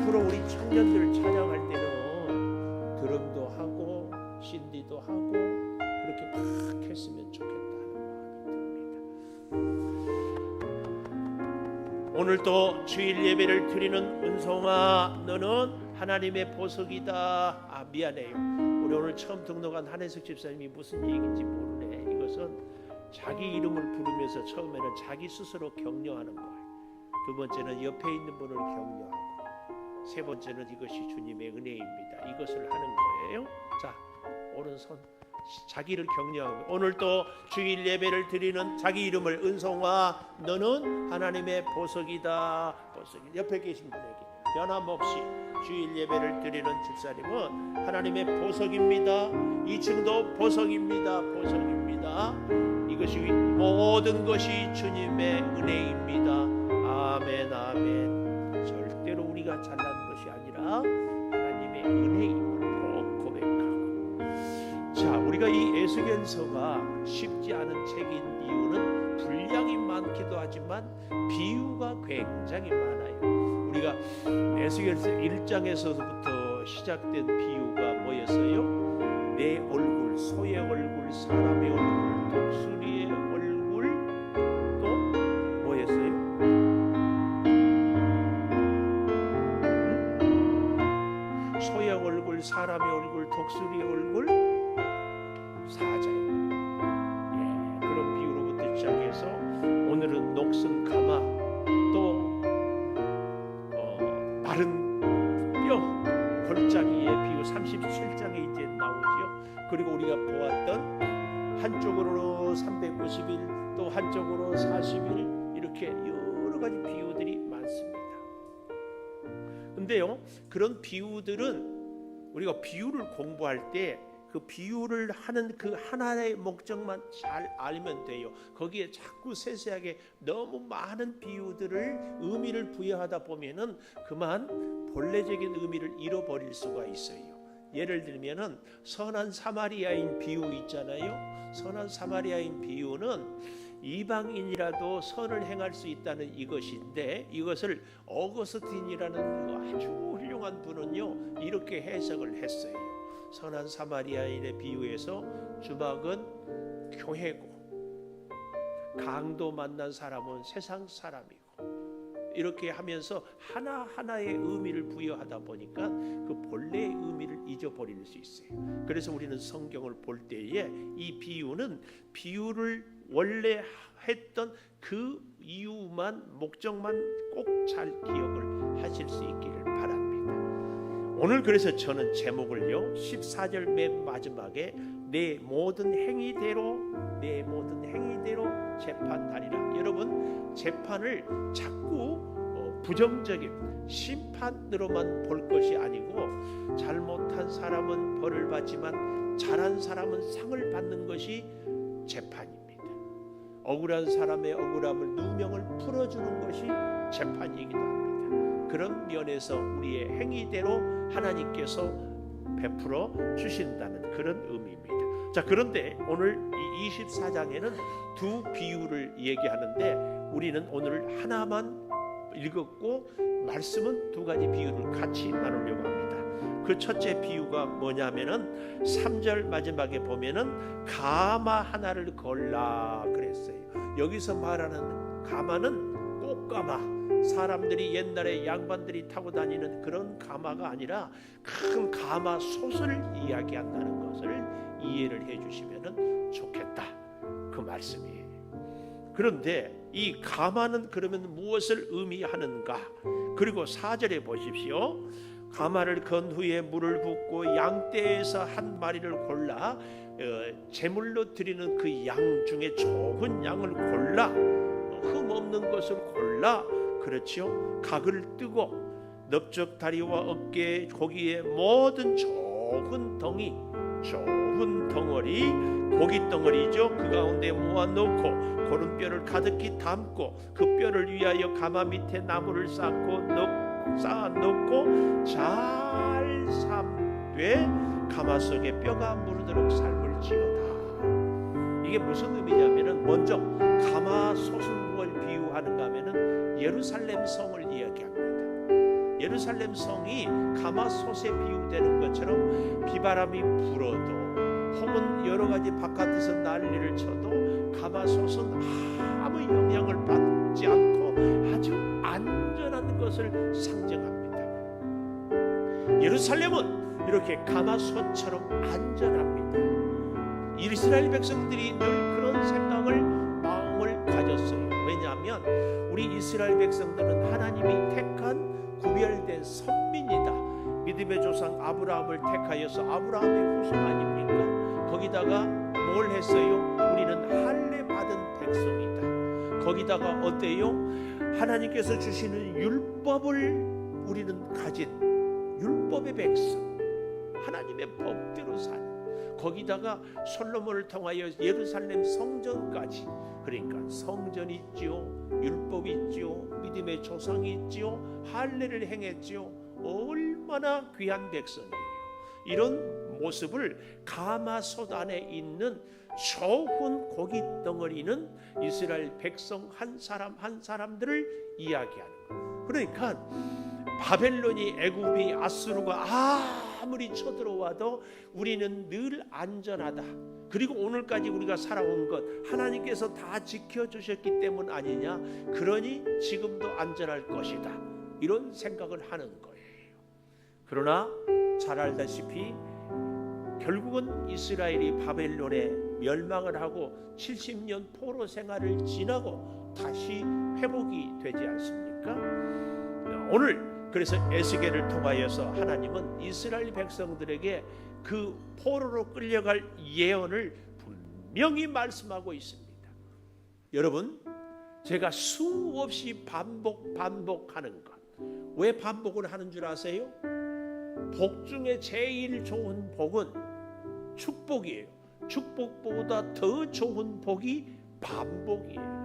앞으로 우리 청년들 찬양할 때는 드럼도 하고 신디도 하고 그렇게 막 했으면 좋겠다는 마음이 듭니다. 오늘도 주일 예배를 드리는 은송아, 너는 하나님의 보석이다. 미안해요, 우리 오늘 처음 등록한 한혜석 집사님이 무슨 얘기인지 모르네. 이것은 자기 이름을 부르면서 처음에는 자기 스스로 격려하는 거예요. 두 번째는 옆에 있는 분을 격려하고, 세 번째는 이것이 주님의 은혜입니다. 이것을 하는 거예요. 자, 오른손 자기를 격려하고, 오늘도 주일 예배를 드리는 자기 이름을 은송아, 너는 하나님의 보석이다. 보석이 옆에 계신 분에게 변함없이 주일 예배를 드리는 집사님은 하나님의 보석입니다. 2층도 보석입니다. 보석입니다. 이것이 모든 것이 주님의 은혜입니다. 아멘, 아멘. 절대로 우리가 잘난 것이 아니라 하나님의 은혜임을 꼭 고백하고. 자, 우리가 이 에스겔서가 쉽지 않은 책인 이유는 분량이 많기도 하지만 비유가 굉장히 많아요. 우리가 에스겔서 1장에서부터 시작된 비유가 뭐였어요? 내 얼굴, 소의 얼굴, 사람의 얼굴, 독수리의 얼굴, 또 뭐였어요? 소의 얼굴, 사람의 얼굴, 독수리의 얼굴, 사자예요. 예, 그런 비유로부터 시작해서 오늘은 녹슨 가마, 또 마른 뼈, 골짜기의 비유 37장에 이제 나오죠. 그리고 우리가 보았던 한쪽으로 390일, 또 한쪽으로 40일, 이렇게 여러 가지 비유들이 많습니다. 근데요, 그런 비유들은 우리가 비유를 공부할 때 그 비유를 하는 그 하나의 목적만 잘 알면 돼요. 거기에 자꾸 세세하게 너무 많은 비유들을 의미를 부여하다 보면은 그만 본래적인 의미를 잃어버릴 수가 있어요. 예를 들면은 선한 사마리아인 비유 있잖아요. 선한 사마리아인 비유는 이방인이라도 선을 행할 수 있다는 이것인데, 이것을 어거스틴이라는 아주 훌륭한 분은요 이렇게 해석을 했어요. 선한 사마리아인의 비유에서 주막은 교회고, 강도 만난 사람은 세상 사람이고, 이렇게 하면서 하나하나의 의미를 부여하다 보니까 그 본래의 의미를 잊어버릴 수 있어요. 그래서 우리는 성경을 볼 때에 이 비유는 비유를 원래 했던 그 이유만, 목적만 꼭 잘 기억을 하실 수 있기를 바랍니다. 오늘 그래서 저는 제목을요 14절 맨 마지막에 내 모든 행위대로 재판하리라. 여러분, 재판을 자꾸 부정적인 심판으로만 볼 것이 아니고, 잘못한 사람은 벌을 받지만 잘한 사람은 상을 받는 것이 재판입니다. 억울한 사람의 억울함을 누명을 풀어주는 것이 재판이기도 합니다. 그런 면에서 우리의 행위대로 하나님께서 베풀어 주신다는 그런 의미입니다. 자, 그런데 오늘 이 24장에는 두 비유를 얘기하는데 우리는 오늘 하나만 읽었고 말씀은 두 가지 비유를 같이 나누려고 합니다. 그 첫째 비유가 뭐냐면은 3절 마지막에 보면은 가마 하나를 걸라 그랬어요. 여기서 말하는 가마는 꽃가마, 사람들이 옛날에 양반들이 타고 다니는 그런 가마가 아니라 큰 가마솥을 이야기한다는 것을 이해를 해주시면 좋겠다, 그 말씀이에요. 그런데 이 가마는 그러면 무엇을 의미하는가? 그리고 4절에 보십시오. 가마를 건 후에 물을 붓고 양떼에서 한 마리를 골라 제물로 드리는 그 양 중에 좋은 양을 골라, 흠 없는 것을 골라, 그렇죠? 각을 뜨고 넓적 다리와 어깨, 고기의 모든 좋은 덩이, 좋은 덩어리, 고기 덩어리죠. 그 가운데 모아놓고 고른뼈를 가득히 담고 그 뼈를 위하여 가마 밑에 나무를 쌓고 쌓아놓고 잘 삶되 가마 속에 뼈가 무르도록 삶을지어다. 이게 무슨 의미냐면은, 먼저 가마솥은 뭘 비유하는가 하면은 예루살렘 성을 이야기합니다. 예루살렘 성이 가마솥에 비유되는 것처럼 비바람이 불어도 혹은 여러 가지 바깥에서 난리를 쳐도 가마솥은 아무 영향을 받지 않고 아주 안전한 것을 상징합니다. 예루살렘은 이렇게 가마솥처럼 안전합니다. 이스라엘 백성들이 늘 그런 생각을 마음을 가졌어요. 왜냐하면 우리 이스라엘 백성들은 하나님이 택한 구별된 선민이다. 믿음의 조상 아브라함을 택하여서 아브라함의 후손 아닙니까? 거기다가 뭘 했어요? 우리는 할례 받은 백성이다. 거기다가 어때요? 하나님께서 주시는 율법을 우리는 가진 율법의 백성, 하나님의 법대로 사는, 거기다가 솔로몬을 통하여 예루살렘 성전까지, 그러니까 성전이 있지요, 율법이 있지요, 믿음의 조상이 있지요, 할례를 행했지요. 얼마나 귀한 백성이에요. 이런 모습을 가마솥 안에 있는 좋은 고기 덩어리는 이스라엘 백성 한 사람 한 사람들을 이야기하는 거예요. 그러니까 바벨론이, 애굽이, 아수르가 아무리 쳐들어와도 우리는 늘 안전하다. 그리고 오늘까지 우리가 살아온 것 하나님께서 다 지켜주셨기 때문 아니냐, 그러니 지금도 안전할 것이다, 이런 생각을 하는 거예요. 그러나 잘 알다시피 결국은 이스라엘이 바벨론에 멸망을 하고 70년 포로 생활을 지나고 다시 회복이 되지 않습니까? 오늘 그래서 에스겔을 통하여서 하나님은 이스라엘 백성들에게 그 포로로 끌려갈 예언을 분명히 말씀하고 있습니다. 여러분, 제가 수없이 반복하는 것, 왜 반복을 하는 줄 아세요? 복 중에 제일 좋은 복은 축복이에요. 축복보다 더 좋은 복이 반복이에요.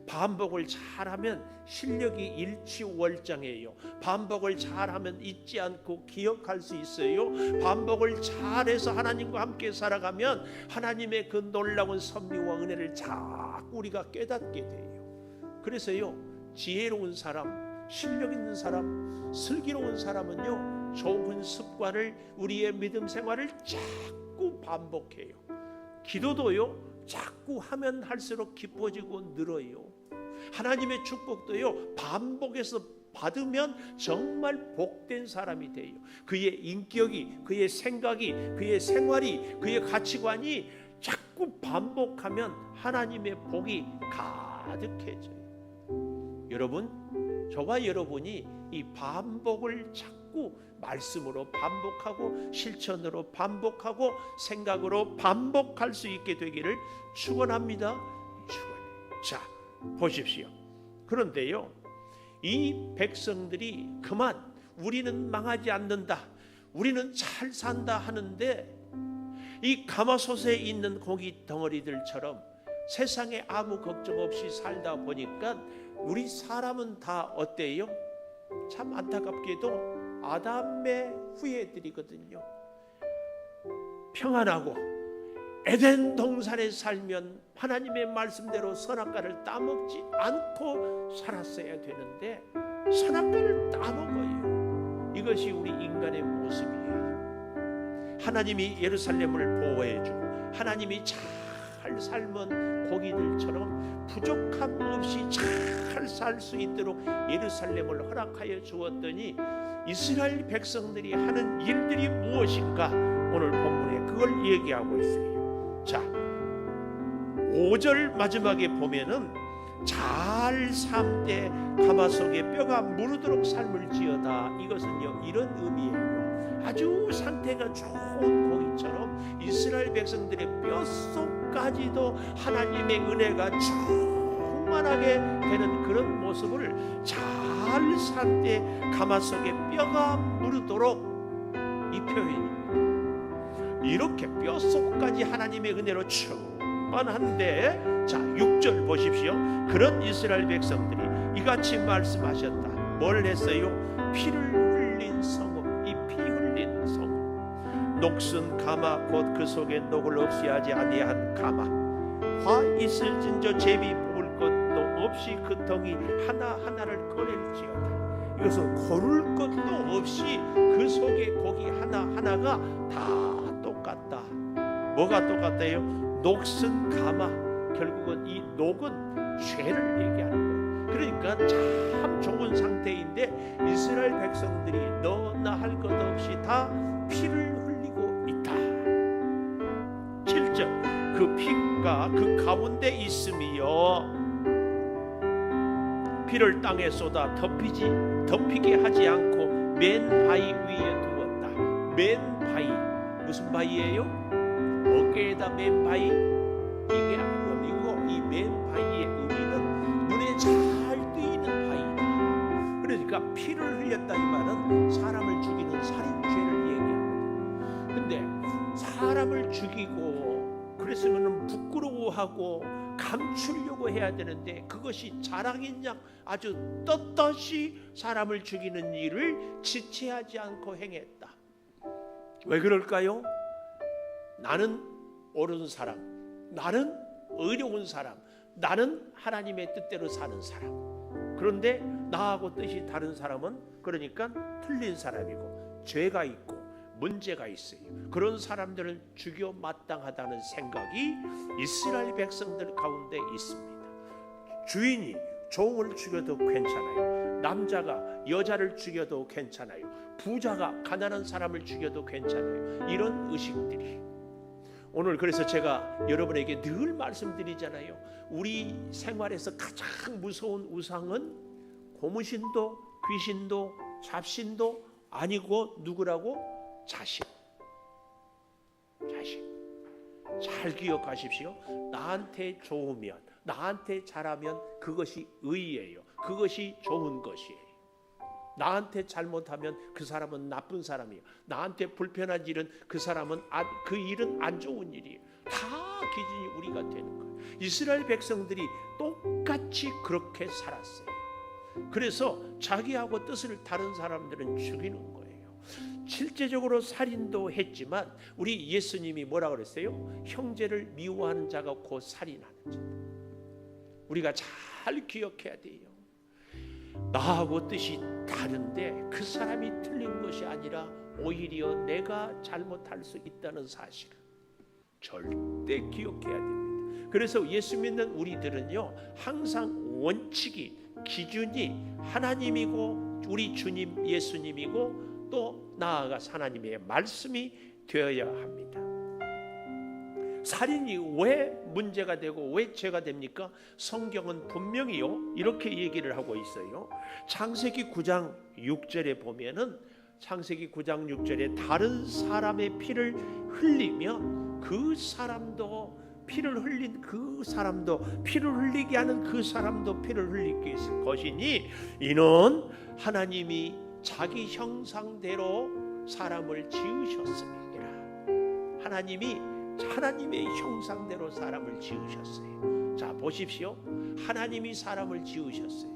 반복을 잘하면 실력이 일취월장해요. 반복을 잘하면 잊지 않고 기억할 수 있어요. 반복을 잘해서 하나님과 함께 살아가면 하나님의 그 놀라운 섭리와 은혜를 자꾸 우리가 깨닫게 돼요. 그래서요, 지혜로운 사람, 실력 있는 사람, 슬기로운 사람은요, 좋은 습관을, 우리의 믿음 생활을 자꾸 반복해요. 기도도요, 자꾸 하면 할수록 깊어지고 늘어요. 하나님의 축복도요, 반복해서 받으면 정말 복된 사람이 돼요. 그의 인격이, 그의 생각이, 그의 생활이, 그의 가치관이 자꾸 반복하면 하나님의 복이 가득해져요. 여러분, 저와 여러분이 이 반복을 자꾸 말씀으로 반복하고 실천으로 반복하고 생각으로 반복할 수 있게 되기를 축원합니다. 자, 보십시오. 그런데요, 이 백성들이 그만 우리는 망하지 않는다, 우리는 잘 산다 하는데, 이 가마솥에 있는 고기 덩어리들처럼 세상에 아무 걱정 없이 살다 보니까 우리 사람은 다 어때요? 참 안타깝게도 아담의 후예들이거든요. 평안하고 에덴 동산에 살면 하나님의 말씀대로 선악과를 따먹지 않고 살았어야 되는데 선악과를 따먹어요. 이것이 우리 인간의 모습이에요. 하나님이 예루살렘을 보호해주고 하나님이 잘 삶은 고기들처럼 부족함 없이 잘 살 수 있도록 예루살렘을 허락하여 주었더니 이스라엘 백성들이 하는 일들이 무엇인가, 오늘 본문에 그걸 얘기하고 있어요. 자, 5절 마지막에 보면은 잘 삶때 가마속에 뼈가 무르도록 삶을 지어다. 이것은요, 이런 의미예요. 아주 상태가 좋은 고기처럼 이스라엘 백성들의 뼛속까지도 하나님의 은혜가 충만하게 되는 그런 모습을 잘 살 때 가마속에 뼈가 무르도록, 이 표현입니다. 이렇게 뼛속까지 하나님의 은혜로 충만한데, 자 6절 보십시오. 그런 이스라엘 백성들이 이같이 말씀하셨다. 뭘 했어요? 피를 흘린 성읍, 이 피 흘린 성읍, 녹슨 가마 곧 그 속에 녹을 없이 하지 아니한 가마, 화 있을진저 제비 뽑을 것도 없이 그 덩이 하나하나를 꺼낼지어다. 이것은 고를 것도 없이 그 속에 고기 하나하나가 다 똑같다. 뭐가 똑같아요? 녹슨 가마. 결국은 이 녹은 죄를 얘기하는 거예요. 그러니까 참 좋은 상태인데 이스라엘 백성들이 너나 할 것 없이 다 피를 흘리고 있다. 7절 그 피가 그 가운데 있음이요 피를 땅에 쏟아 덮이게 하지 않고 맨 바위 위에 두었다. 맨 바위 무슨 바위예요? 어깨에다 맨 바위 이게 아니고 이 맨 바위의 의미는 눈에 잘 띄는 바위다. 그러니까 피를 흘렸다 이 말은 사람을 죽이는 살인죄를 얘기하거든. 근데 사람을 죽이고 그랬으면 부끄러워하고 감추려고 해야 되는데 그것이 자랑인 양 아주 떳떳이 사람을 죽이는 일을 지체하지 않고 행했다. 왜 그럴까요? 나는 옳은 사람, 나는 의로운 사람, 나는 하나님의 뜻대로 사는 사람. 그런데 나하고 뜻이 다른 사람은 그러니까 틀린 사람이고 죄가 있고 문제가 있어요. 그런 사람들을 죽여 마땅하다는 생각이 이스라엘 백성들 가운데 있습니다. 주인이 종을 죽여도 괜찮아요. 남자가 여자를 죽여도 괜찮아요. 부자가 가난한 사람을 죽여도 괜찮아요. 이런 의식들이 오늘 그래서 제가 여러분에게 늘 말씀드리잖아요. 우리 생활에서 가장 무서운 우상은 고무신도 귀신도 잡신도 아니고 누구라고? 자식. 잘 기억하십시오. 나한테 좋으면 나한테 잘하면 그것이 의예요. 그것이 좋은 것이에요. 나한테 잘못하면 그 사람은 나쁜 사람이에요. 나한테 불편한 일은 그 사람은 그 일은 안 좋은 일이에요. 다 기준이 우리가 되는 거예요. 이스라엘 백성들이 똑같이 그렇게 살았어요. 그래서 자기하고 뜻을 다른 사람들은 죽이는 거예요. 실제적으로 살인도 했지만 우리 예수님이 뭐라고 그랬어요? 형제를 미워하는 자가 곧 살인하는 자. 우리가 잘 기억해야 돼요. 나하고 뜻이 다른데 그 사람이 틀린 것이 아니라 오히려 내가 잘못할 수 있다는 사실을 절대 기억해야 됩니다. 그래서 예수 믿는 우리들은요 항상 원칙이 기준이 하나님이고 우리 주님 예수님이고 또 나아가 하나님의 말씀이 되어야 합니다. 살인이 왜 문제가 되고 왜 죄가 됩니까? 성경은 분명히요 이렇게 얘기를 하고 있어요. 창세기 9장 6절에 보면은 창세기 9장 6절에 다른 사람의 피를 흘리면 그 사람도 피를 흘린 그 사람도 피를 흘리게 하는 그 사람도 피를 흘리게 했을 것이니 이는 하나님이 자기 형상대로 사람을 지으셨습니다. 하나님이 하나님의 형상대로 사람을 지으셨어요. 자 보십시오. 하나님이 사람을 지으셨어요.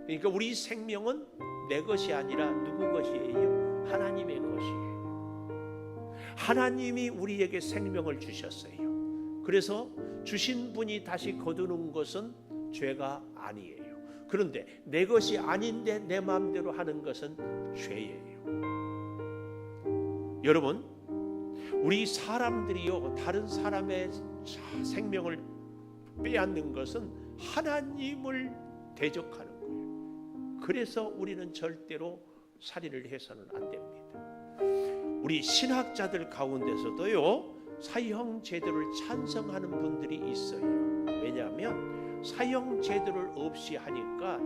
그러니까 우리 생명은 내 것이 아니라 누구 것이에요? 하나님의 것이에요. 하나님이 우리에게 생명을 주셨어요. 그래서 주신 분이 다시 거두는 것은 죄가 아니에요. 그런데 내 것이 아닌데 내 마음대로 하는 것은 죄예요. 여러분 우리 사람들이요 다른 사람의 생명을 빼앗는 것은 하나님을 대적하는 거예요. 그래서 우리는 절대로 살인을 해서는 안 됩니다. 우리 신학자들 가운데서도요 사형 제도를 찬성하는 분들이 있어요. 왜냐하면 사형 제도를 없이 하니까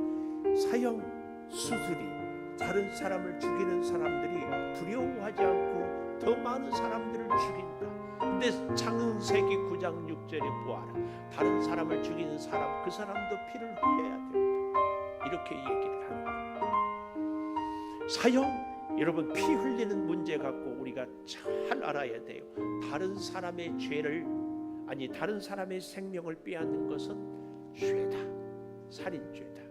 사형 수술이 다른 사람을 죽이는 사람들이 두려워하지 않고 더 많은 사람들을 죽인다. 근데 창세기 9장 6절에 보아라. 다른 사람을 죽이는 사람 그 사람도 피를 흘려야 된다. 이렇게 얘기를 하는 거예요. 사형 여러분 피 흘리는 문제 갖고 우리가 잘 알아야 돼요. 다른 사람의 죄를 아니 다른 사람의 생명을 빼앗는 것은 죄다. 살인죄다.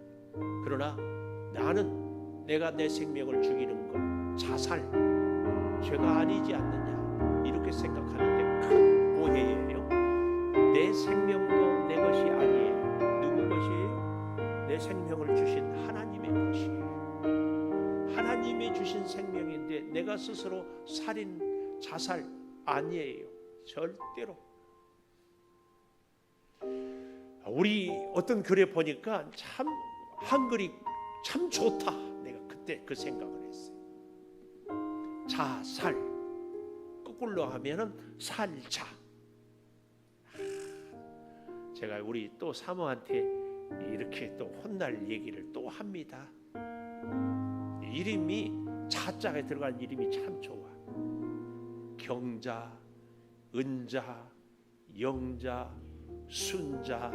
그러나 나는 내가 내 생명을 죽이는 것 자살 죄가 아니지 않느냐 이렇게 생각하는데 큰 오해예요. 내 생명도 내 것이 아니에요. 누구 것이에요? 내 생명을 주신 하나님의 것이에요. 하나님이 주신 생명인데 내가 스스로 살인, 자살 아니에요. 절대로. 우리 어떤 글에 보니까 참 한글이 참 좋다. 내가 그때 그 생각을 했어요. 자살, 거꾸로 하면은 살자. 제가 우리 또 사모한테 이렇게 또 혼날 얘기를 또 합니다. 이름이 자자에 들어간 이름이 참 좋아. 경자, 은자, 영자, 순자,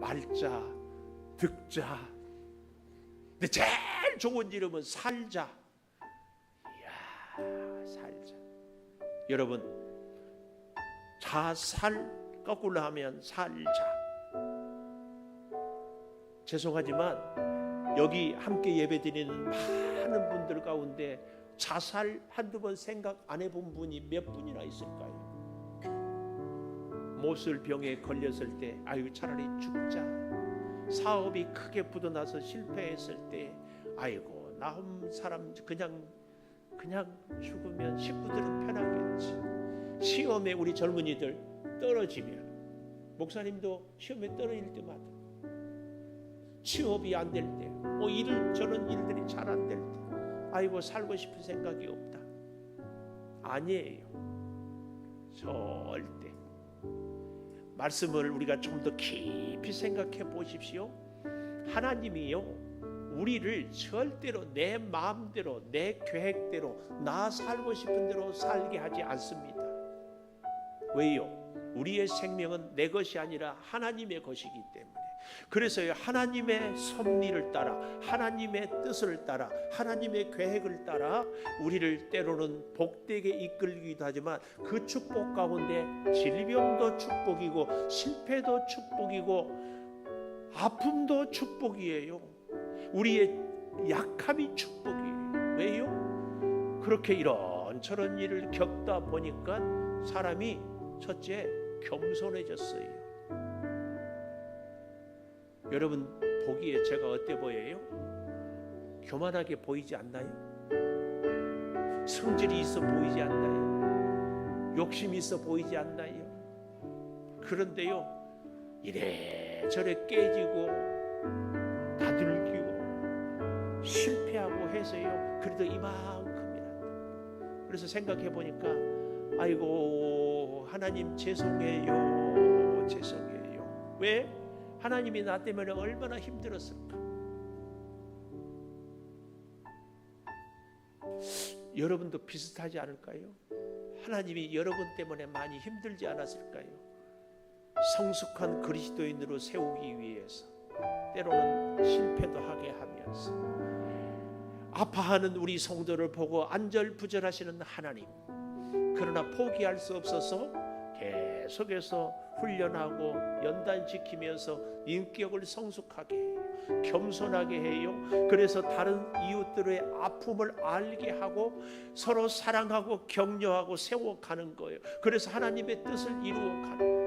말자, 득자. 근데 제일 좋은 이름은 살자. 이야, 살자. 여러분, 자살 거꾸로 하면 살자. 죄송하지만 여기 함께 예배드리는 많은 분들 가운데 자살 한두 번 생각 안 해본 분이 몇 분이나 있을까요? 모슬병에 걸렸을 때 아유 차라리 죽자. 사업이 크게 부도나서 실패했을 때 아이고 나 한 사람 그냥 죽으면 식구들은 편하겠지. 시험에 우리 젊은이들 떨어지면, 목사님도 시험에 떨어질 때마다 취업이 안 될 때, 저런 일들이 잘 안 될 때 아이고 살고 싶은 생각이 없다. 아니에요. 절대. 말씀을 우리가 좀 더 깊이 생각해 보십시오. 하나님이요 우리를 절대로 내 마음대로 내 계획대로 나 살고 싶은 대로 살게 하지 않습니다. 왜요? 우리의 생명은 내 것이 아니라 하나님의 것이기 때문에. 그래서요 하나님의 섭리를 따라, 하나님의 뜻을 따라, 하나님의 계획을 따라 우리를 때로는 복되게 이끌기도 하지만 그 축복 가운데 질병도 축복이고 실패도 축복이고 아픔도 축복이에요. 우리의 약함이 축복이에요. 왜요? 그렇게 이런저런 일을 겪다 보니까 사람이 첫째 겸손해졌어요. 여러분 보기에 제가 어때 보여요? 교만하게 보이지 않나요? 성질이 있어 보이지 않나요? 욕심이 있어 보이지 않나요? 그런데요 이래저래 깨지고 다들기고 실패하고 해서요 그래도 이만큼이란다. 그래서 생각해 보니까 아이고 하나님 죄송해요. 왜? 하나님이 나 때문에 얼마나 힘들었을까. 여러분도 비슷하지 않을까요? 하나님이 여러분 때문에 많이 힘들지 않았을까요? 성숙한 그리스도인으로 세우기 위해서 때로는 실패도 하게 하면서 아파하는 우리 성도를 보고 안절부절하시는 하나님, 그러나 포기할 수 없어서 계속해서 훈련하고 연단시키면서 인격을 성숙하게 해요. 겸손하게 해요. 그래서 다른 이웃들의 아픔을 알게 하고 서로 사랑하고 격려하고 세워가는 거예요. 그래서 하나님의 뜻을 이루어가는 거예요.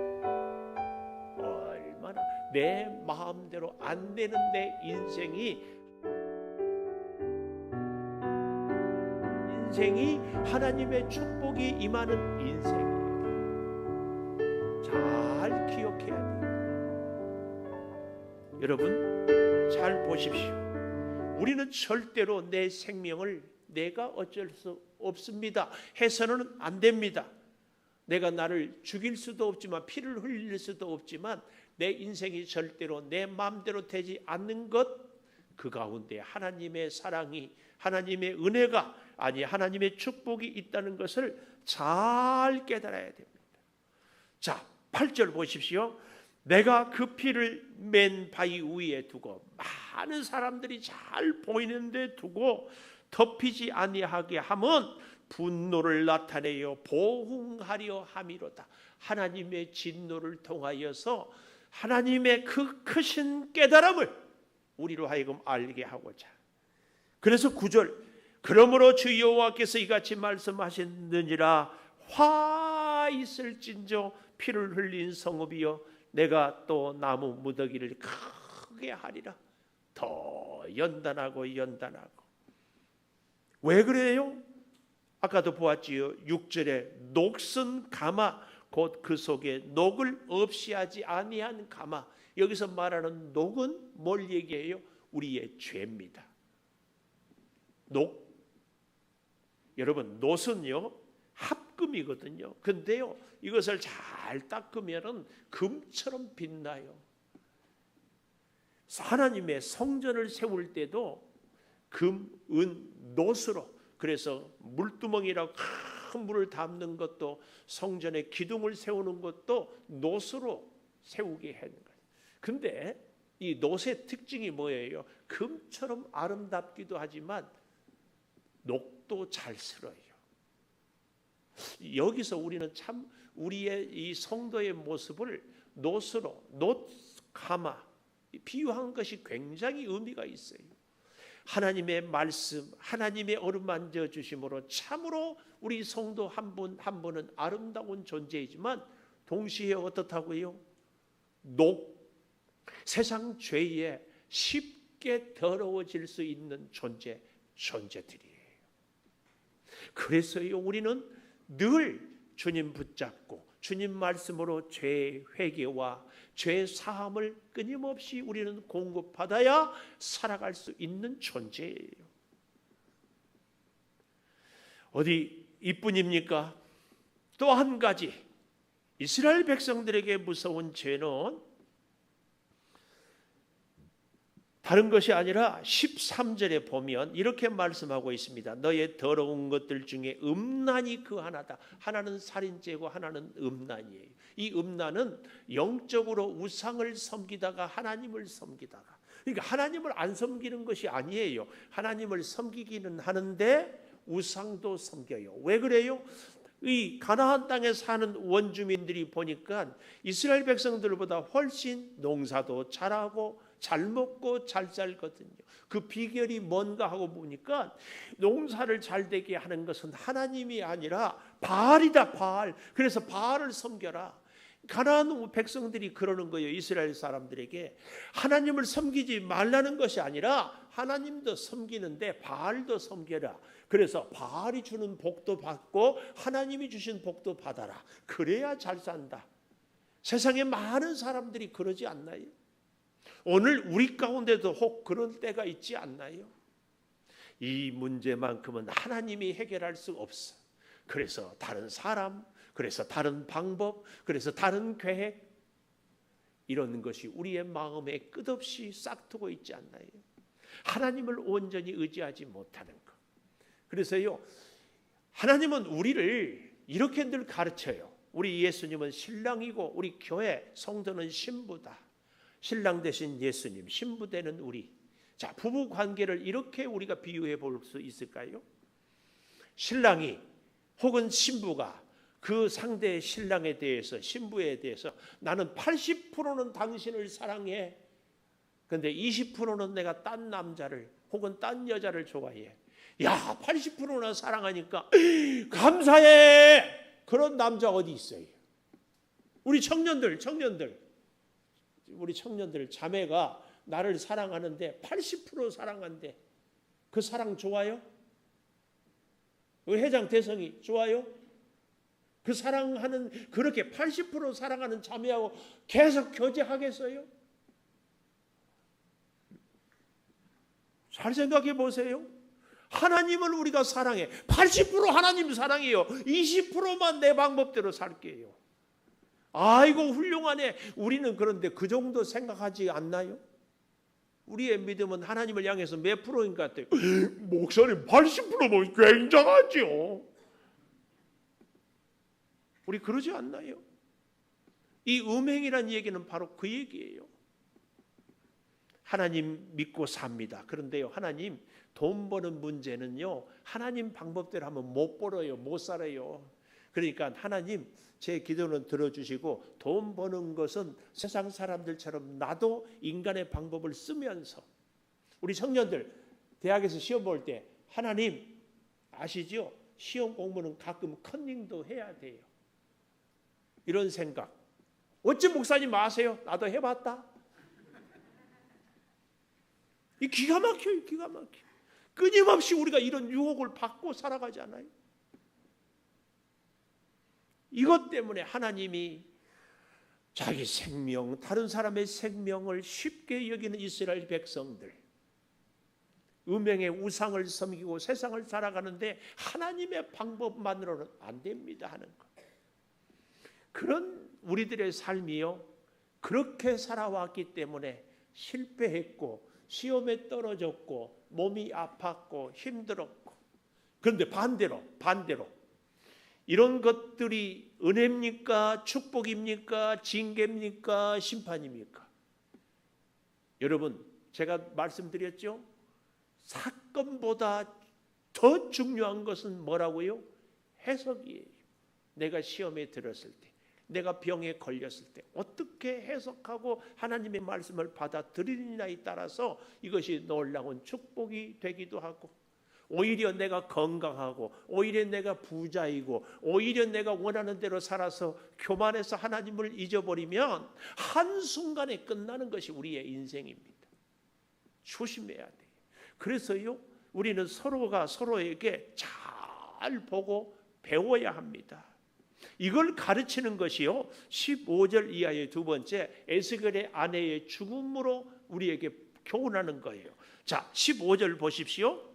얼마나 내 마음대로 안 되는 내 인생이 하나님의 축복이 임하는 인생이에요. 잘 기억해야 돼요. 여러분 잘 보십시오. 우리는 절대로 내 생명을 내가 어쩔 수 없습니다 해서는 안 됩니다. 내가 나를 죽일 수도 없지만 피를 흘릴 수도 없지만 내 인생이 절대로 내 마음대로 되지 않는 것, 그 가운데 하나님의 사랑이, 하나님의 은혜가, 아니 하나님의 축복이 있다는 것을 잘 깨달아야 됩니다. 자 8절 보십시오. 내가 그 피를 맨 바위 위에 두고 많은 사람들이 잘 보이는데 두고 덮이지 아니하게 함은 분노를 나타내어 보응하려 함이로다. 하나님의 진노를 통하여서 하나님의 그 크신 깨달음을 우리로 하여금 알게 하고자. 그래서 9절, 그러므로 주 여호와께서 이같이 말씀하셨느니라. 화 있을진저 피를 흘린 성읍이여, 내가 또 나무 무더기를 크게 하리라. 더 연단하고 연단하고. 왜 그래요? 아까도 보았지요. 6절에 녹슨 가마 곧 그 속에 녹을 없이 하지 아니한 가마. 여기서 말하는 녹은 뭘 얘기해요? 우리의 죄입니다. 녹. 여러분, 노선요 합금이거든요. 근데요 이것을 잘 닦으면은 금처럼 빛나요. 하나님의 성전을 세울 때도 금, 은, 노스로, 그래서 물두멍이라고 큰 물을 담는 것도, 성전의 기둥을 세우는 것도 노스로 세우게 하는 거예요. 근데 이 노스의 특징이 뭐예요? 금처럼 아름답기도 하지만 녹도 잘 슬어요. 여기서 우리는 참 우리의 이 성도의 모습을 노스로, 노가마 비유한 것이 굉장히 의미가 있어요. 하나님의 말씀, 하나님의 어루만져 주심으로 참으로 우리 성도 한 분 한 분은 아름다운 존재이지만 동시에 어떻다고요? 세상 죄에 쉽게 더러워질 수 있는 존재들이에요. 그래서요 우리는 늘 주님 붙잡고 주님 말씀으로 죄 회개와 죄 사함을 끊임없이 우리는 공급받아야 살아갈 수 있는 존재예요. 어디 이뿐입니까? 또 한 가지 이스라엘 백성들에게 무서운 죄는 다른 것이 아니라 13절에 보면 이렇게 말씀하고 있습니다. 너의 더러운 것들 중에 음란이 그 하나다. 하나는 살인죄고 하나는 음란이에요. 이 음란은 영적으로 우상을 섬기다가 하나님을 섬기다가, 그러니까 하나님을 안 섬기는 것이 아니에요. 하나님을 섬기기는 하는데 우상도 섬겨요. 왜 그래요? 이 가나안 땅에 사는 원주민들이 보니까 이스라엘 백성들보다 훨씬 농사도 잘하고 잘 먹고 잘 살거든요. 그 비결이 뭔가 하고 보니까 농사를 잘 되게 하는 것은 하나님이 아니라 바알이다, 바알. 그래서 바알을 섬겨라. 가나안 백성들이 그러는 거예요. 이스라엘 사람들에게 하나님을 섬기지 말라는 것이 아니라 하나님도 섬기는데 바알도 섬겨라. 그래서 바알이 주는 복도 받고 하나님이 주신 복도 받아라. 그래야 잘 산다. 세상에 많은 사람들이 그러지 않나요? 오늘 우리 가운데도 혹 그런 때가 있지 않나요? 이 문제만큼은 하나님이 해결할 수 없어. 그래서 다른 사람, 그래서 다른 방법, 그래서 다른 계획, 이런 것이 우리의 마음에 끝없이 싹트고 있지 않나요? 하나님을 온전히 의지하지 못하는 것. 그래서요 하나님은 우리를 이렇게 늘 가르쳐요. 우리 예수님은 신랑이고 우리 교회 성도는 신부다. 신랑 대신 예수님, 신부 되는 우리. 자, 부부 관계를 이렇게 우리가 비유해 볼 수 있을까요? 신랑이 혹은 신부가 그 상대의 신랑에 대해서, 신부에 대해서 나는 80%는 당신을 사랑해. 근데 20%는 내가 딴 남자를 혹은 딴 여자를 좋아해. 야, 80%나 사랑하니까 감사해. 그런 남자 어디 있어요? 우리 청년들 우리 청년들 자매가 나를 사랑하는데 80% 사랑한대. 그 사랑 좋아요? 그 회장 대성이 좋아요? 그 사랑하는, 그렇게 80% 사랑하는 자매하고 계속 교제하겠어요? 잘 생각해 보세요. 하나님을 우리가 사랑해. 80% 하나님 사랑해요. 20%만 내 방법대로 살게요. 아이고 훌륭하네. 우리는 그런데 그 정도 생각하지 않나요? 우리의 믿음은 하나님을 향해서 몇 프로인 것 같아요? 목사님 80%면 굉장하죠. 우리 그러지 않나요? 이 음행이라는 얘기는 바로 그 얘기예요. 하나님 믿고 삽니다. 그런데요 하나님 돈 버는 문제는요 하나님 방법대로 하면 못 벌어요. 못 살아요. 그러니까 하나님 제 기도는 들어주시고 돈 버는 것은 세상 사람들처럼 나도 인간의 방법을 쓰면서, 우리 청년들 대학에서 시험 볼 때 하나님 아시죠? 시험 공부는 가끔 컨닝도 해야 돼요. 이런 생각. 어찌 목사님 아세요? 나도 해봤다. 이 기가 막혀요. 기가 막혀. 끊임없이 우리가 이런 유혹을 받고 살아가잖아요. 이것 때문에 하나님이 자기 생명, 다른 사람의 생명을 쉽게 여기는 이스라엘 백성들, 음행의 우상을 섬기고 세상을 살아가는데 하나님의 방법만으로는 안 됩니다 하는 것. 그런 우리들의 삶이요, 그렇게 살아왔기 때문에 실패했고 시험에 떨어졌고 몸이 아팠고 힘들었고, 그런데 반대로 이런 것들이 은혜입니까? 축복입니까? 징계입니까? 심판입니까? 여러분, 제가 말씀드렸죠? 사건보다 더 중요한 것은 뭐라고요? 해석이에요. 내가 시험에 들었을 때, 내가 병에 걸렸을 때 어떻게 해석하고 하나님의 말씀을 받아들이느냐에 따라서 이것이 놀라운 축복이 되기도 하고, 오히려 내가 건강하고 오히려 내가 부자이고 오히려 내가 원하는 대로 살아서 교만해서 하나님을 잊어버리면 한순간에 끝나는 것이 우리의 인생입니다. 조심해야 돼요. 그래서요, 우리는 서로가 서로에게 잘 보고 배워야 합니다. 이걸 가르치는 것이요, 15절 이하의 두 번째 에스겔의 아내의 죽음으로 우리에게 교훈하는 거예요. 자, 15절 보십시오.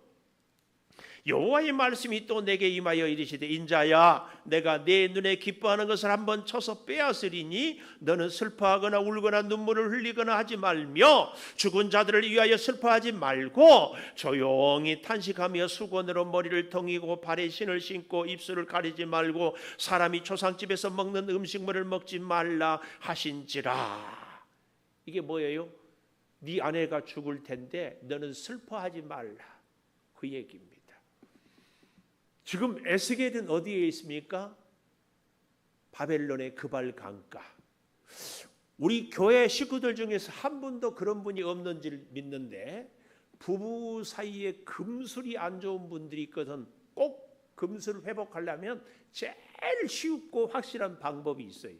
여호와의 말씀이 또 내게 임하여 이르시되, 인자야, 내가 내 눈에 기뻐하는 것을 한번 쳐서 빼앗으리니 너는 슬퍼하거나 울거나 눈물을 흘리거나 하지 말며 죽은 자들을 위하여 슬퍼하지 말고 조용히 탄식하며 수건으로 머리를 동이고 발에 신을 신고 입술을 가리지 말고 사람이 초상집에서 먹는 음식물을 먹지 말라 하신지라. 이게 뭐예요? 네 아내가 죽을 텐데 너는 슬퍼하지 말라, 그 얘기입니다. 지금 에스겔은 어디에 있습니까? 바벨론의 그발 강가. 우리 교회 식구들 중에서 한 분도 그런 분이 없는지를 믿는데, 부부 사이에 금술이 안 좋은 분들이 있거든. 꼭 금술을 회복하려면 제일 쉽고 확실한 방법이 있어요.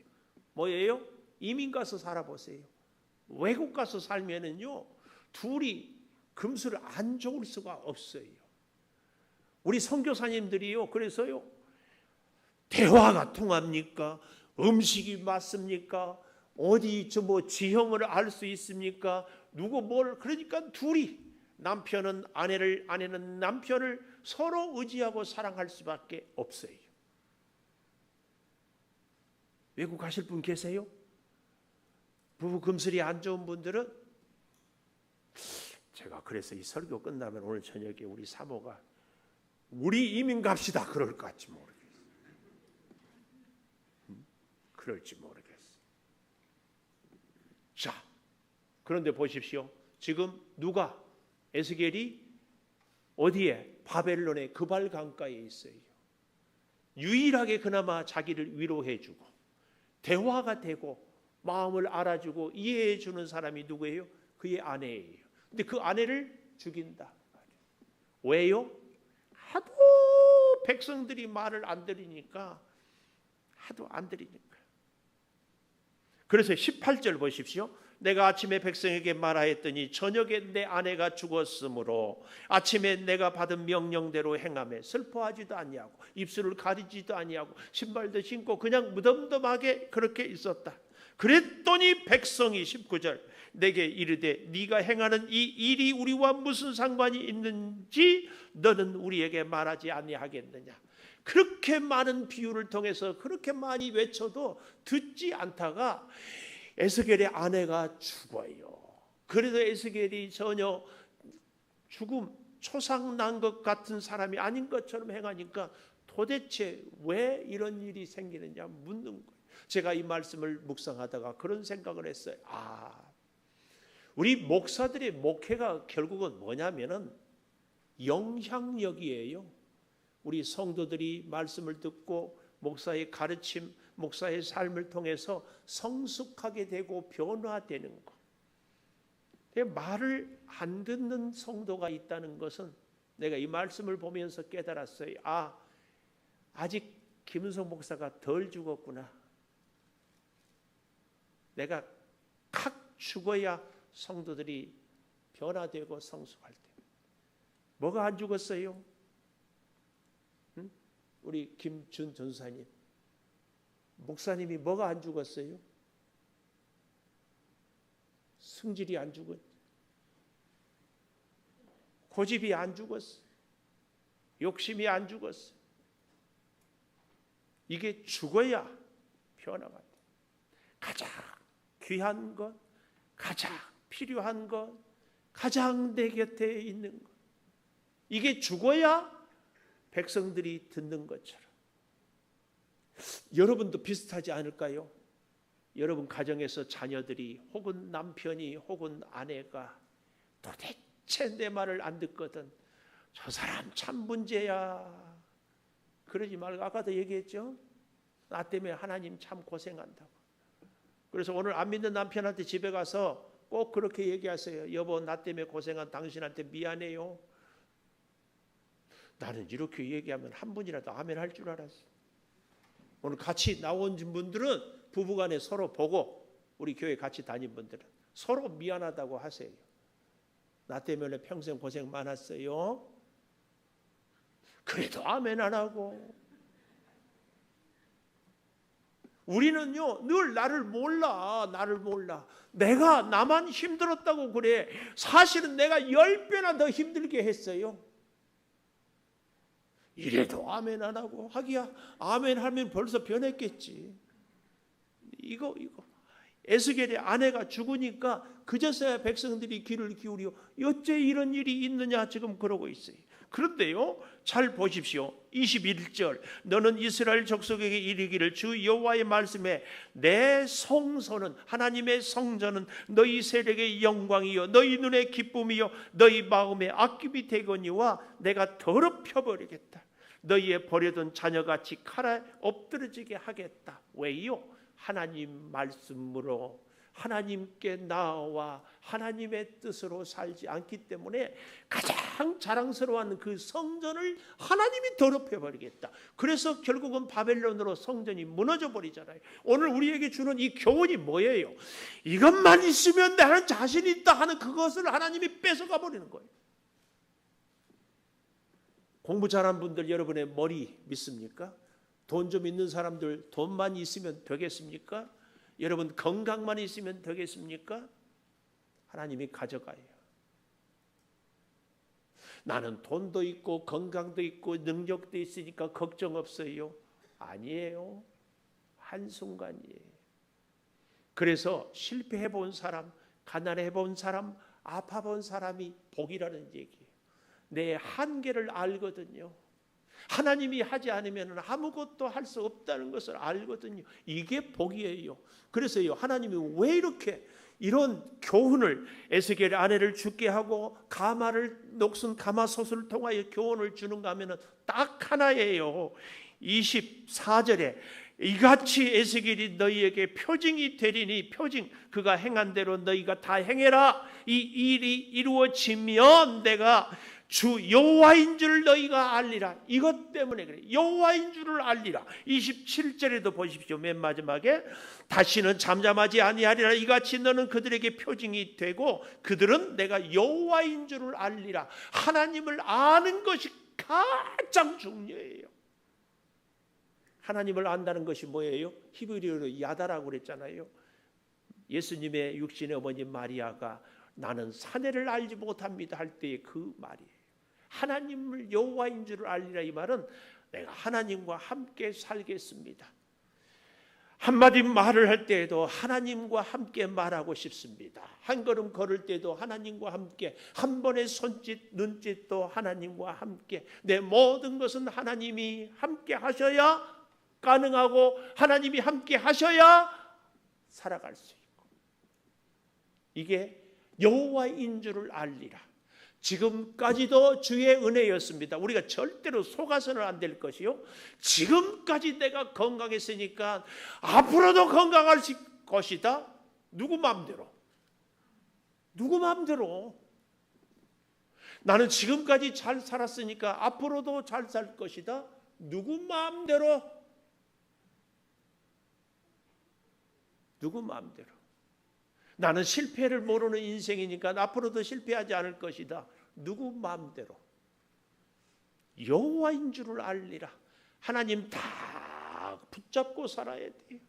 뭐예요? 이민 가서 살아보세요. 외국 가서 살면은요, 둘이 금술을 안 좋을 수가 없어요. 우리 선교사님들이요, 그래서요, 대화가 통합니까? 음식이 맞습니까? 어디 지형을 알 수 있습니까? 누구 뭘, 그러니까 둘이, 남편은 아내를, 아내는 남편을 서로 의지하고 사랑할 수밖에 없어요. 외국 가실 분 계세요? 부부 금슬이 안 좋은 분들은, 제가 그래서 이 설교 끝나면 오늘 저녁에 우리 사모가 우리 이민 갑시다 그럴 것 같지 모르겠어. 그럴지 모르겠어. 자, 그런데 보십시오. 지금 누가, 에스겔이 어디에? 바벨론의 그발 강가에 있어요. 유일하게 그나마 자기를 위로해주고 대화가 되고 마음을 알아주고 이해해주는 사람이 누구예요? 그의 아내예요. 근데 그 아내를 죽인다. 왜요? 하도 백성들이 말을 안 들으니까, 하도 안 들으니까. 그래서 18절 보십시오. 내가 아침에 백성에게 말하였더니 저녁에 내 아내가 죽었으므로 아침에 내가 받은 명령대로 행하며 슬퍼하지도 아니하고 입술을 가리지도 아니하고 신발도 신고 그냥 무덤덤하게 그렇게 있었다. 그랬더니 백성이 19절 내게 이르되 네가 행하는 이 일이 우리와 무슨 상관이 있는지 너는 우리에게 말하지 아니하겠느냐. 그렇게 많은 비유를 통해서 그렇게 많이 외쳐도 듣지 않다가 에스겔의 아내가 죽어요. 그래서 에스겔이 전혀 죽음, 초상 난 것 같은 사람이 아닌 것처럼 행하니까 도대체 왜 이런 일이 생기느냐 묻는 거예요. 제가 이 말씀을 묵상하다가 그런 생각을 했어요. 우리 목사들의 목회가 결국은 뭐냐면은 영향력이에요. 우리 성도들이 말씀을 듣고 목사의 가르침, 목사의 삶을 통해서 성숙하게 되고 변화되는 것. 말을 안 듣는 성도가 있다는 것은 내가 이 말씀을 보면서 깨달았어요. 아직 김은성 목사가 덜 죽었구나. 내가 칵 죽어야 성도들이 변화되고 성숙할 때. 뭐가 안 죽었어요? 응? 우리 김준 전사님, 목사님이 뭐가 안 죽었어요? 승질이 안 죽었, 고집이 안 죽었어, 욕심이 안 죽었어. 이게 죽어야 변화가 돼. 가장 귀한 것, 가장 필요한 것, 가장 내 곁에 있는 것, 이게 죽어야 백성들이 듣는 것처럼. 여러분도 비슷하지 않을까요? 여러분 가정에서 자녀들이 혹은 남편이 혹은 아내가 도대체 내 말을 안 듣거든. 저 사람 참 문제야. 그러지 말고, 아까도 얘기했죠? 나 때문에 하나님 참 고생한다고. 그래서 오늘 안 믿는 남편한테 집에 가서 꼭 그렇게 얘기하세요. 여보, 나 때문에 고생한 당신한테 미안해요. 나는 이렇게 얘기하면 한 분이라도 아멘 할 줄 알았어. 오늘 같이 나온 분들은 부부간에 서로 보고, 우리 교회 같이 다닌 분들은 서로 미안하다고 하세요. 나 때문에 평생 고생 많았어요. 그래도 아멘 안 하고. 우리는요 늘 나를 몰라. 내가 나만 힘들었다고 그래. 사실은 내가 10배나 더 힘들게 했어요. 이래도 아멘 안 하고. 하기야 아멘 하면 벌써 변했겠지. 이거 에스겔의 아내가 죽으니까 그제서야 백성들이 귀를 기울여 어째 이런 일이 있느냐 지금 그러고 있어요. 그런데요, 잘 보십시오. 21절, 너는 이스라엘 족속에게 이르기를 주 여호와의 말씀에 내 성소는, 하나님의 성전은 너희 세력의 영광이요 너희 눈의 기쁨이요 너희 마음의 아낌이 되거니와 내가 더럽혀 버리겠다. 너희의 버려둔 자녀같이 칼에 엎드러지게 하겠다. 왜요? 하나님 말씀으로 하나님께 나와 하나님의 뜻으로 살지 않기 때문에 가장 자랑스러운 그 성전을 하나님이 더럽혀 버리겠다. 그래서 결국은 바벨론으로 성전이 무너져 버리잖아요. 오늘 우리에게 주는 이 교훈이 뭐예요? 이것만 있으면 나는 자신 있다 하는 그것을 하나님이 뺏어가 버리는 거예요. 공부 잘한 분들 여러분의 머리 믿습니까? 돈 좀 있는 사람들 돈만 있으면 되겠습니까? 여러분 건강만 있으면 되겠습니까? 하나님이 가져가요. 나는 돈도 있고 건강도 있고 능력도 있으니까 걱정 없어요. 아니에요. 한순간이에요. 그래서 실패해 본 사람, 가난해 본 사람, 아파 본 사람이 복이라는 얘기예요. 내 한계를 알거든요. 하나님이 하지 않으면 아무것도 할 수 없다는 것을 알거든요. 이게 복이에요. 그래서요, 하나님이 왜 이렇게 이런 교훈을, 에스겔의 아내를 죽게 하고 가마를 녹슨 가마솥을 통하여 교훈을 주는가 하면은 딱 하나예요. 24절에 이같이 에스겔이 너희에게 표징이 되리니, 표징, 그가 행한 대로 너희가 다 행해라. 이 일이 이루어지면 내가 주 여호와인 줄 너희가 알리라. 이것 때문에 그래. 여호와인 줄을 알리라. 27절에도 보십시오. 맨 마지막에 다시는 잠잠하지 아니하리라. 이같이 너는 그들에게 표징이 되고 그들은 내가 여호와인 줄을 알리라. 하나님을 아는 것이 가장 중요해요. 하나님을 안다는 것이 뭐예요? 히브리어로 야다라고 그랬잖아요. 예수님의 육신의 어머니 마리아가 나는 사내를 알지 못합니다 할 때의 그 말이에요. 하나님을 여호와인 줄을 알리라. 이 말은 내가 하나님과 함께 살겠습니다. 한마디 말을 할 때에도 하나님과 함께 말하고 싶습니다. 한 걸음 걸을 때도 하나님과 함께, 한 번의 손짓, 눈짓도 하나님과 함께, 내 모든 것은 하나님이 함께 하셔야 가능하고 하나님이 함께 하셔야 살아갈 수 있고, 이게 여호와인 줄을 알리라. 지금까지도 주의 은혜였습니다. 우리가 절대로 속아서는 안 될 것이요, 지금까지 내가 건강했으니까 앞으로도 건강할 것이다. 누구 마음대로? 나는 지금까지 잘 살았으니까 앞으로도 잘 살 것이다. 누구 마음대로? 나는 실패를 모르는 인생이니까 앞으로도 실패하지 않을 것이다. 누구 마음대로? 여호와인 줄을 알리라. 하나님 다 붙잡고 살아야 돼요.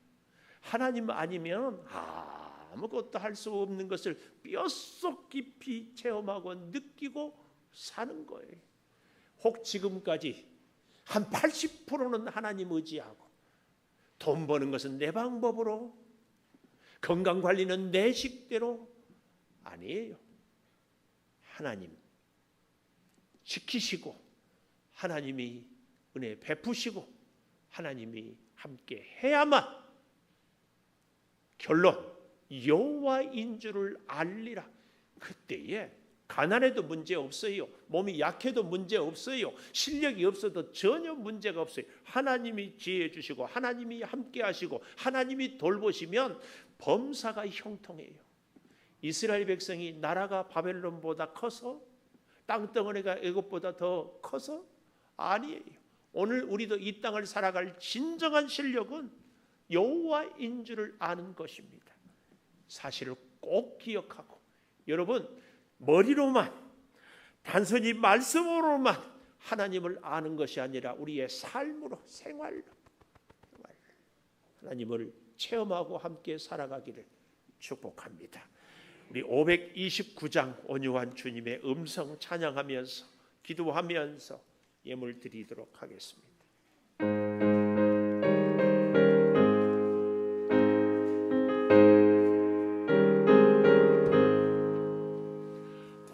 하나님 아니면 아무것도 할 수 없는 것을 뼛속 깊이 체험하고 느끼고 사는 거예요. 혹 지금까지 한 80%는 하나님 의지하고, 돈 버는 것은 내 방법으로, 건강관리는 내 식대로, 아니에요. 하나님 지키시고, 하나님이 은혜 베푸시고, 하나님이 함께 해야만, 결론 여호와인 줄을 알리라. 그때에 가난해도 문제 없어요. 몸이 약해도 문제 없어요. 실력이 없어도 전혀 문제가 없어요. 하나님이 지혜 주시고, 하나님이 함께 하시고, 하나님이 돌보시면 범사가 형통해요. 이스라엘 백성이 나라가 바벨론보다 커서, 땅덩어리가 애굽보다 더 커서? 아니에요. 오늘 우리도 이 땅을 살아갈 진정한 실력은 여호와인 줄을 아는 것입니다. 사실을 꼭 기억하고, 여러분 머리로만, 단순히 말씀으로만 하나님을 아는 것이 아니라 우리의 삶으로, 생활로 하나님을 체험하고 함께 살아가기를 축복합니다. 우리 529장 온유한 주님의 음성 찬양하면서, 기도하면서 예물 드리도록 하겠습니다.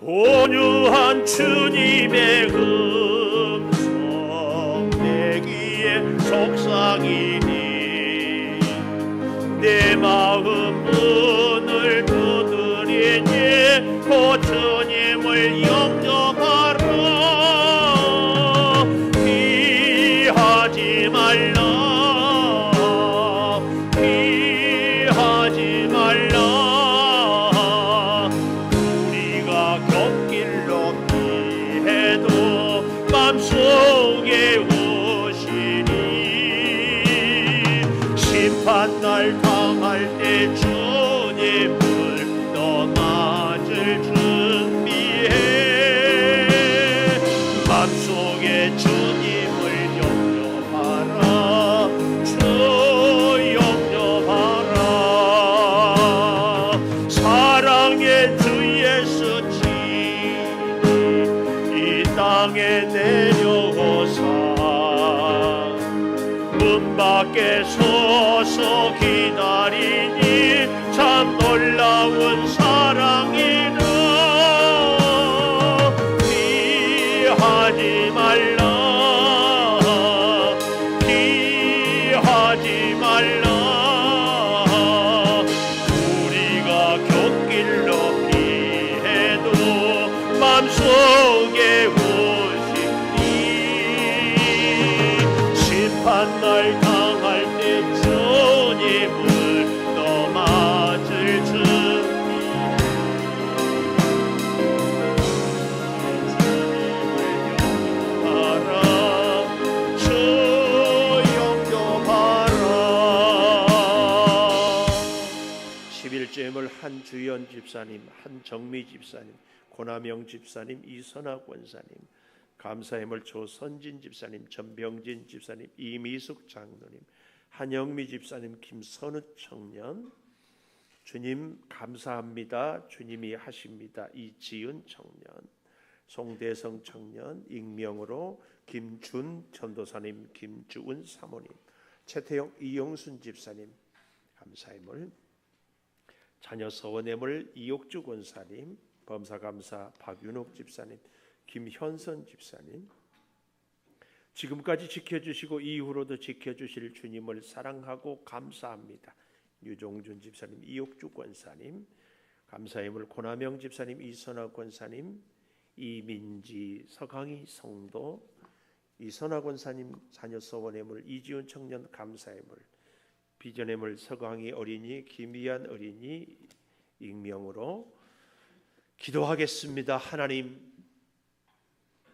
온유한 주님의 음성 내 귀에 속삭이니, 내 마음 문을 두드리니 그 주님을 영접하라. 피하지 말라, 피하지 말라. 맘속에 오시니, 심판날 당할 때 주님을 너 맞을 준비해. 맘속에 주님을 영접하라. 주 영접하라. 사랑의 주 예수 이 땅에 내려오사 문 밖에 서서 기다리니 참 놀라운 사랑이라. 피하지 말라, 피하지 말라. 우리가 곁길로 피해도 맘속에 심판날 당할 때 주님을 너 맞을 준비해. 주님을 영접하라. 주 영접하라. 11제물 한주연 집사님, 한정미 집사님, 고남영 집사님, 이선아 권사님, 감사의물 조선진 집사님, 전병진 집사님, 이미숙 장로님, 한영미 집사님, 김선우 청년, 주님 감사합니다. 주님이 하십니다. 이지은 청년, 송대성 청년, 익명으로 김준 전도사님, 김주은 사모님, 최태영 이영순 집사님, 감사의물, 자녀 서원의물 이옥주 권사님, 범사감사 박윤옥 집사님, 김현선 집사님, 지금까지 지켜주시고 이후로도 지켜주실 주님을 사랑하고 감사합니다. 유종준 집사님, 이옥주 권사님, 감사의물 고남영 집사님, 이선아 권사님, 이민지 서강희 성도, 이선아 권사님, 자녀 서원의물 이지훈 청년, 감사의물, 비전의물 서강희 어린이, 김희안 어린이, 익명으로 기도하겠습니다. 하나님,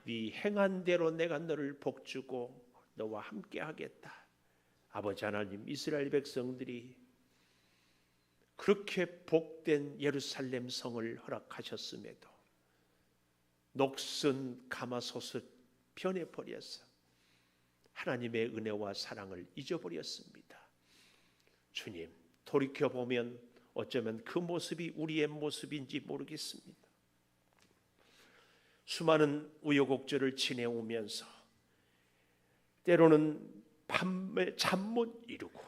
네 행한 대로 내가 너를 복주고 너와 함께 하겠다. 아버지 하나님, 이스라엘 백성들이 그렇게 복된 예루살렘 성을 허락하셨음에도 녹슨 가마솥을 변해버렸어. 하나님의 은혜와 사랑을 잊어버렸습니다. 주님, 돌이켜보면 어쩌면 그 모습이 우리의 모습인지 모르겠습니다. 수많은 우여곡절을 지내오면서 때로는 밤에 잠 못 이루고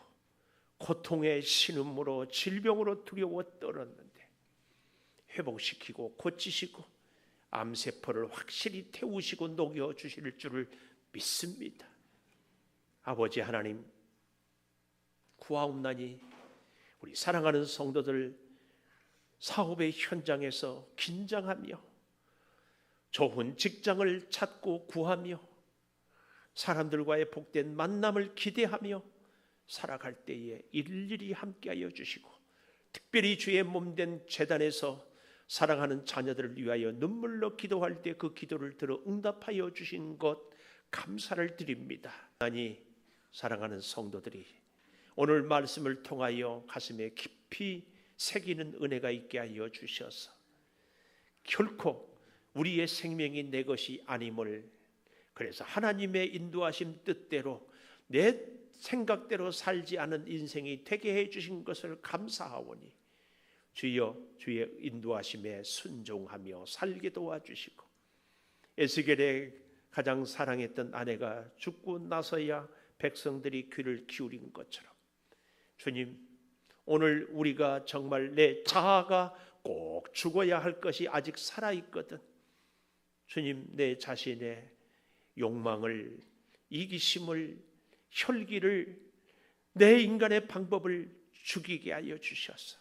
고통의 신음으로 질병으로 두려워 떨었는데 회복시키고 고치시고 암세포를 확실히 태우시고 녹여주실 줄을 믿습니다. 아버지 하나님, 구하옵나니 우리 사랑하는 성도들 사업의 현장에서 긴장하며 좋은 직장을 찾고 구하며 사람들과의 복된 만남을 기대하며 살아갈 때에 일일이 함께하여 주시고 특별히 주의 몸된 제단에서 사랑하는 자녀들을 위하여 눈물로 기도할 때 그 기도를 들어 응답하여 주신 것 감사를 드립니다. 아니, 사랑하는 성도들이 오늘 말씀을 통하여 가슴에 깊이 새기는 은혜가 있게 하여 주셔서 결코 우리의 생명이 내 것이 아님을, 그래서 하나님의 인도하심 뜻대로 내 생각대로 살지 않은 인생이 되게 해주신 것을 감사하오니 주여 주의 인도하심에 순종하며 살게 도와주시고, 에스겔의 가장 사랑했던 아내가 죽고 나서야 백성들이 귀를 기울인 것처럼 주님, 오늘 우리가 정말 내 자아가 꼭 죽어야 할 것이 아직 살아있거든. 주님, 내 자신의 욕망을, 이기심을, 혈기를, 내 인간의 방법을 죽이게 하여 주셔서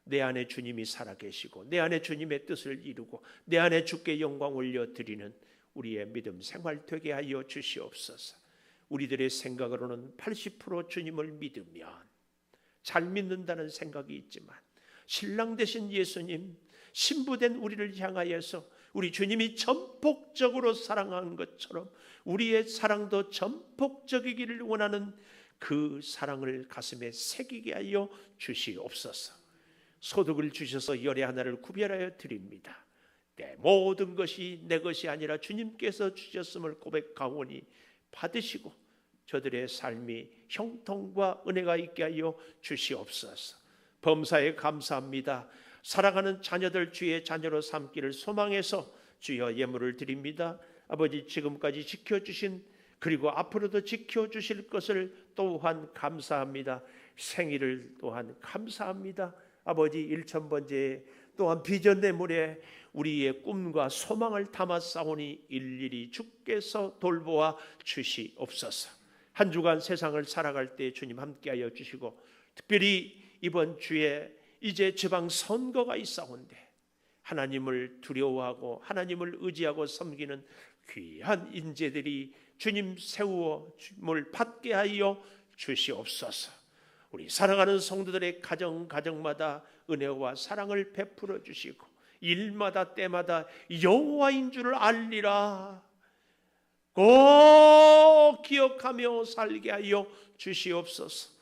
내 안에 주님이 살아계시고 내 안에 주님의 뜻을 이루고 내 안에 주께 영광 올려드리는 우리의 믿음 생활 되게 하여 주시옵소서. 우리들의 생각으로는 80% 주님을 믿으면 잘 믿는다는 생각이 있지만 신랑 되신 예수님, 신부된 우리를 향하여서 우리 주님이 전폭적으로 사랑한 것처럼 우리의 사랑도 전폭적이기를 원하는 그 사랑을 가슴에 새기게 하여 주시옵소서. 소득을 주셔서 열의 하나를 구별하여 드립니다. 내 모든 것이 내 것이 아니라 주님께서 주셨음을 고백하오니 받으시고 저들의 삶이 형통과 은혜가 있게 하여 주시옵소서. 범사에 감사합니다. 사랑하는 자녀들 주의 자녀로 삼기를 소망해서 주여 예물을 드립니다. 아버지, 지금까지 지켜주신 그리고 앞으로도 지켜주실 것을 또한 감사합니다. 생일을 또한 감사합니다. 아버지, 1000번째 또한 비전 내물에 우리의 꿈과 소망을 담아 싸우니 일일이 주께서 돌보아 주시옵소서. 한 주간 세상을 살아갈 때 주님 함께하여 주시고, 특별히 이번 주에 이제 지방선거가 있사온데 하나님을 두려워하고 하나님을 의지하고 섬기는 귀한 인재들이 주님 세우어 을 받게 하여 주시옵소서. 우리 사랑하는 성도들의 가정마다 은혜와 사랑을 베풀어 주시고 일마다 때마다 여호와인 줄을 알리라 꼭 기억하며 살게 하여 주시옵소서.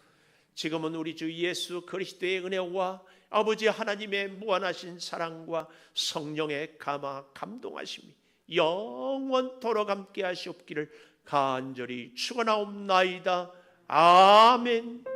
지금은 우리 주 예수 그리스도의 은혜와 아버지 하나님의 무한하신 사랑과 성령의 감동하심이 영원토록 함께 하시옵기를 간절히 축원하옵나이다. 아멘.